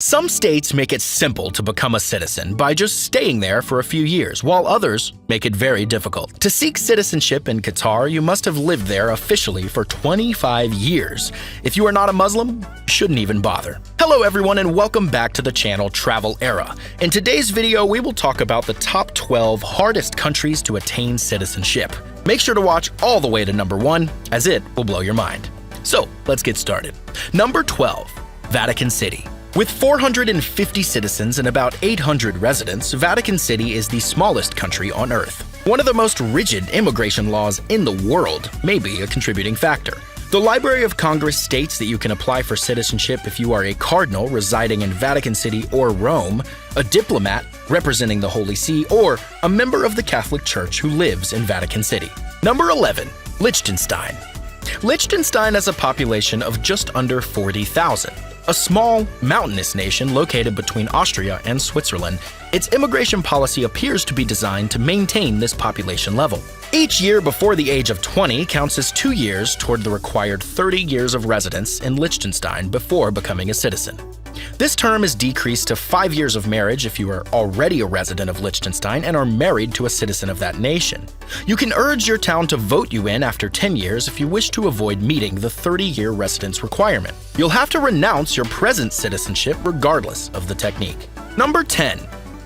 Some states make it simple to become a citizen by just staying there for a few years, while others make it very difficult. To seek citizenship in Qatar, you must have lived there officially for 25 years. If you are not a Muslim, you shouldn't even bother. Hello everyone and welcome back to the channel Travel Era. In today's video, we will talk about the top 12 hardest countries to attain citizenship. Make sure to watch all the way to number 1, as it will blow your mind. So, let's get started. Number 12, Vatican City. With 450 citizens and about 800 residents, Vatican City is the smallest country on Earth. One of the most rigid immigration laws in the world may be a contributing factor. The Library of Congress states that you can apply for citizenship if you are a cardinal residing in Vatican City or Rome, a diplomat representing the Holy See, or a member of the Catholic Church who lives in Vatican City. Number 11, Liechtenstein. Liechtenstein has a population of just under 40,000. A small, mountainous nation located between Austria and Switzerland, its immigration policy appears to be designed to maintain this population level. Each year before the age of 20 counts as 2 years toward the required 30 years of residence in Liechtenstein before becoming a citizen. This term is decreased to 5 years of marriage if you are already a resident of Liechtenstein and are married to a citizen of that nation. You can urge your town to vote you in after 10 years if you wish to avoid meeting the 30-year residence requirement. You'll have to renounce your present citizenship regardless of the technique. Number 10,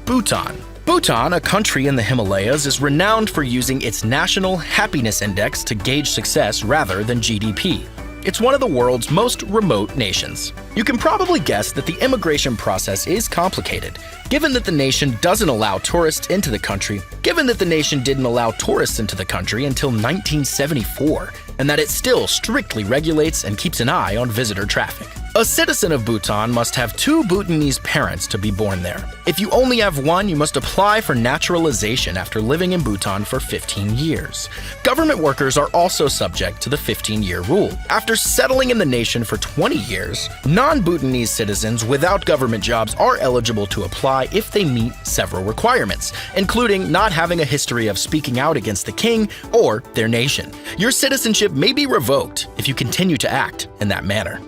Bhutan. Bhutan, a country in the Himalayas, is renowned for using its National Happiness Index to gauge success rather than GDP. It's one of the world's most remote nations. You can probably guess that the immigration process is complicated, given that the nation doesn't allow tourists into the country, given that the nation didn't allow tourists into the country until 1974, and that it still strictly regulates and keeps an eye on visitor traffic. A citizen of Bhutan must have 2 Bhutanese parents to be born there. If you only have one, you must apply for naturalization after living in Bhutan for 15 years. Government workers are also subject to the 15-year rule. After settling in the nation for 20 years, non-Bhutanese citizens without government jobs are eligible to apply if they meet several requirements, including not having a history of speaking out against the king or their nation. Your citizenship may be revoked if you continue to act in that manner.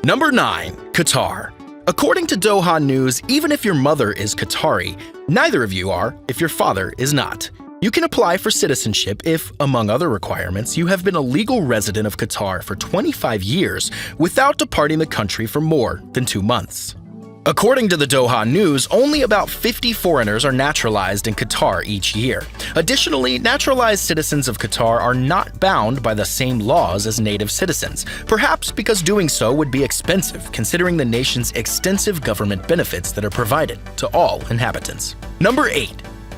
Number 9, Qatar. According to Doha News, even if your mother is Qatari, neither of you are if your father is not. You can apply for citizenship if, among other requirements, you have been a legal resident of Qatar for 25 years without departing the country for more than 2 months. According to the Doha News, only about 50 foreigners are naturalized in Qatar each year. Additionally, naturalized citizens of Qatar are not bound by the same laws as native citizens, perhaps because doing so would be expensive considering the nation's extensive government benefits that are provided to all inhabitants. Number 8,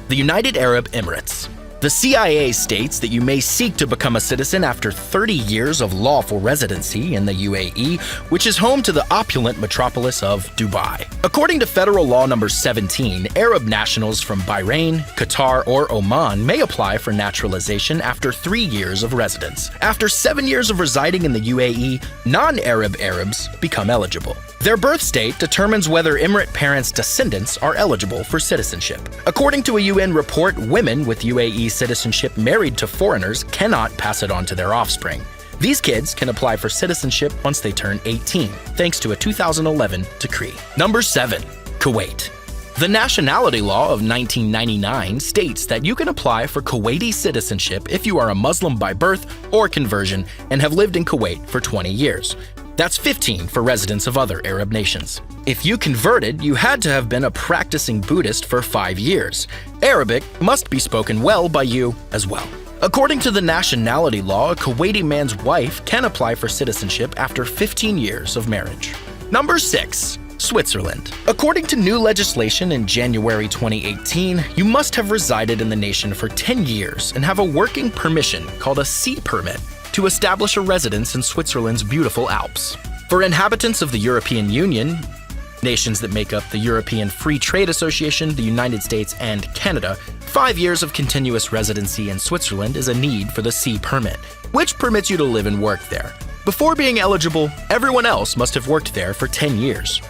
the United Arab Emirates. The CIA states that you may seek to become a citizen after 30 years of lawful residency in the UAE, which is home to the opulent metropolis of Dubai. According to Federal Law Number 17, Arab nationals from Bahrain, Qatar, or Oman may apply for naturalization after 3 years of residence. After 7 years of residing in the UAE, non-Arab Arabs become eligible. Their birth state determines whether Emirate parents' descendants are eligible for citizenship. According to a UN report, women with UAE citizenship married to foreigners cannot pass it on to their offspring. These kids can apply for citizenship once they turn 18, thanks to a 2011 decree. Number 7, Kuwait. The nationality law of 1999 states that you can apply for Kuwaiti citizenship if you are a Muslim by birth or conversion and have lived in Kuwait for 20 years. That's 15 for residents of other Arab nations. If you converted, you had to have been a practicing Buddhist for 5 years. Arabic must be spoken well by you as well. According to the nationality law, a Kuwaiti man's wife can apply for citizenship after 15 years of marriage. Number 6, Switzerland. According to new legislation in January 2018, you must have resided in the nation for 10 years and have a working permission called a C permit to establish a residence in Switzerland's beautiful Alps. For inhabitants of the European Union, nations that make up the European Free Trade Association, the United States, and Canada, 5 years of continuous residency in Switzerland is a need for the C permit, which permits you to live and work there. Before being eligible, everyone else must have worked there for 10 years.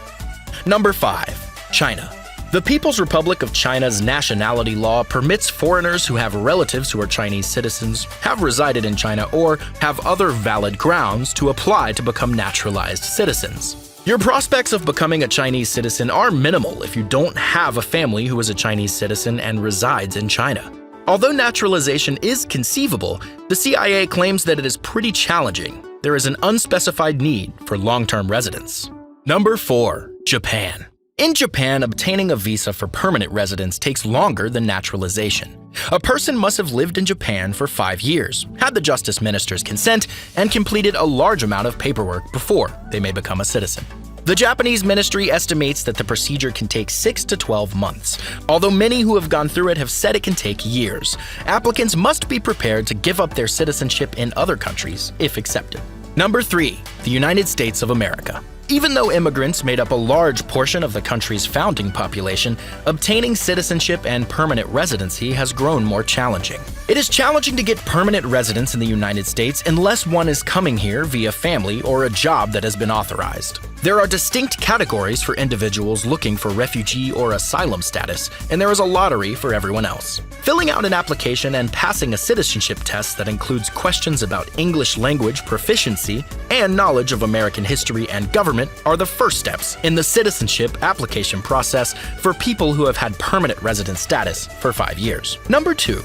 Number 5, China. The People's Republic of China's nationality law permits foreigners who have relatives who are Chinese citizens, have resided in China, or have other valid grounds to apply to become naturalized citizens. Your prospects of becoming a Chinese citizen are minimal if you don't have a family who is a Chinese citizen and resides in China. Although naturalization is conceivable, the CIA claims that it is pretty challenging. There is an unspecified need for long-term residence. Number 4. Japan. In Japan, obtaining a visa for permanent residence takes longer than naturalization. A person must have lived in Japan for 5 years, had the justice minister's consent, and completed a large amount of paperwork before they may become a citizen. The Japanese ministry estimates that the procedure can take 6 to 12 months. Although many who have gone through it have said it can take years, applicants must be prepared to give up their citizenship in other countries if accepted. Number 3. The United States of America. Even though immigrants made up a large portion of the country's founding population, obtaining citizenship and permanent residency has grown more challenging. It is challenging to get permanent residence in the United States unless one is coming here via family or a job that has been authorized. There are distinct categories for individuals looking for refugee or asylum status, and there is a lottery for everyone else. Filling out an application and passing a citizenship test that includes questions about English language proficiency and knowledge of American history and government are the first steps in the citizenship application process for people who have had permanent resident status for 5 years. Number 2.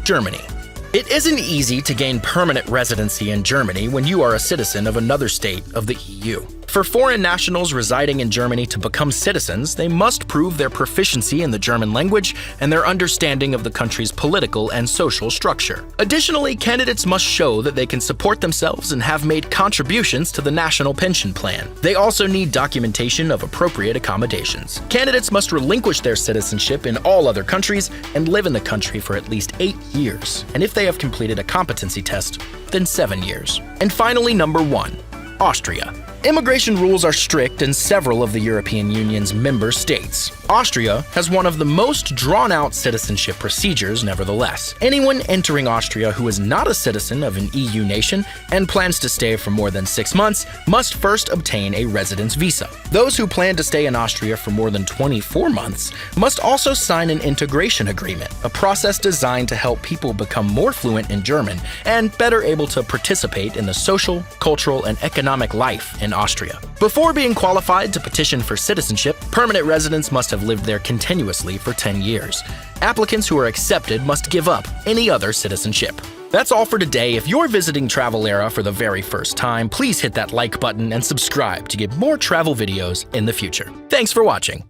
Germany. It isn't easy to gain permanent residency in Germany when you are a citizen of another state of the EU. For foreign nationals residing in Germany to become citizens, they must prove their proficiency in the German language and their understanding of the country's political and social structure. Additionally, candidates must show that they can support themselves and have made contributions to the national pension plan. They also need documentation of appropriate accommodations. Candidates must relinquish their citizenship in all other countries and live in the country for at least 8 years, and if they have completed a competency test, then 7 years. And finally, number 1. Austria. Immigration rules are strict in several of the European Union's member states. Austria has one of the most drawn-out citizenship procedures, nevertheless. Anyone entering Austria who is not a citizen of an EU nation and plans to stay for more than 6 months must first obtain a residence visa. Those who plan to stay in Austria for more than 24 months must also sign an integration agreement, a process designed to help people become more fluent in German and better able to participate in the social, cultural, and economic life in Austria. Before being qualified to petition for citizenship, permanent residents must have lived there continuously for 10 years. Applicants who are accepted must give up any other citizenship. That's all for today. If you're visiting Travelera for the very first time, please hit that like button and subscribe to get more travel videos in the future. Thanks for watching.